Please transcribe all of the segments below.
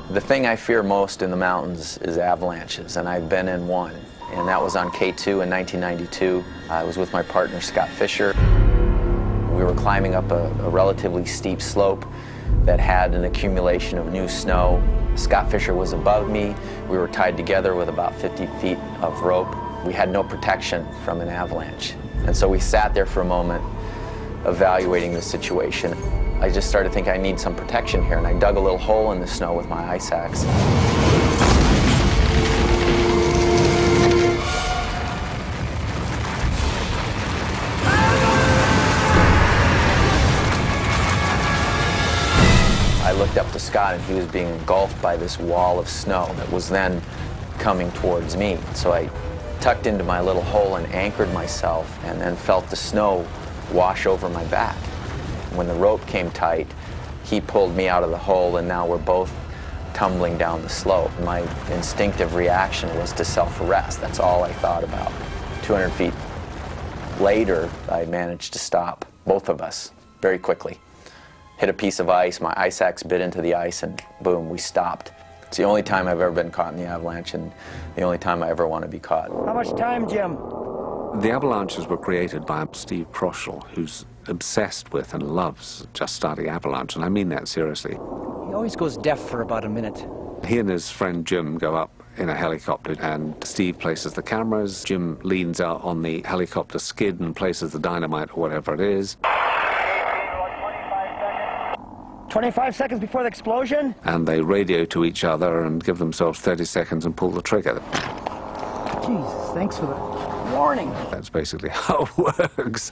The thing I fear most in the mountains is avalanches, and I've been in one. And that was on K2 in 1992. I was with my partner, Scott Fisher. We were climbing up a relatively steep slope that had an accumulation of new snow. Scott Fisher was above me. We were tied together with about 50 feet of rope. We had no protection from an avalanche. And so we sat there for a moment evaluating the situation. I just started thinking I need some protection here, and I dug a little hole in the snow with my ice axe. I looked up to Scott, and he was being engulfed by this wall of snow that was then coming towards me. So I tucked into my little hole and anchored myself, and then felt the snow wash over my back. When the rope came tight, he pulled me out of the hole, and now we're both tumbling down the slope. My instinctive reaction was to self-arrest. That's all I thought about. 200 feet later, I managed to stop both of us very quickly. Hit a piece of ice, my ice axe bit into the ice, and boom, we stopped. It's the only time I've ever been caught in the avalanche, and the only time I ever want to be caught. How much time, Jim? The avalanches were created by Steve Kroschel, who's obsessed with and loves just starting avalanche, and I mean that seriously. He always goes deaf for about a minute. He and his friend Jim go up in a helicopter, and Steve places the cameras. Jim leans out on the helicopter skid and places the dynamite or whatever it is. 25 seconds before the explosion? And they radio to each other and give themselves 30 seconds and pull the trigger. Jesus, thanks for the warning. That's basically how it works.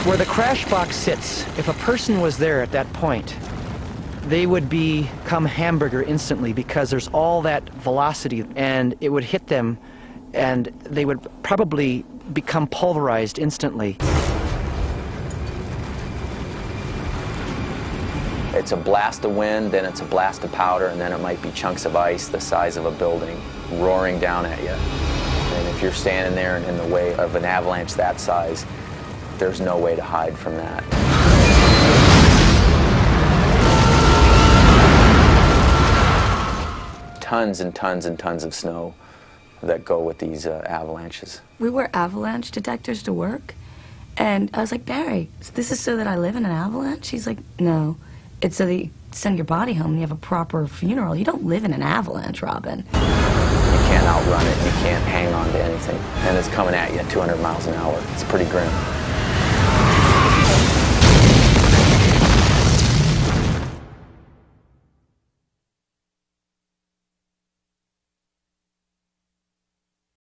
Where the crash box sits, if a person was there at that point, they would become hamburger instantly, because there's all that velocity, and it would hit them, and they would probably become pulverized instantly. It's a blast of wind, then it's a blast of powder, and then it might be chunks of ice the size of a building roaring down at you. And if you're standing there and in the way of an avalanche that size, there's no way to hide from that. Tons and tons and tons of snow that go with these avalanches. We wear avalanche detectors to work, and I was like, Barry, this is so that I live in an avalanche? He's like, no, it's so that you send your body home and you have a proper funeral. You don't live in an avalanche, Robin. You can't outrun it, you can't hang on to anything, and it's coming at you at 200 miles an hour. It's pretty grim.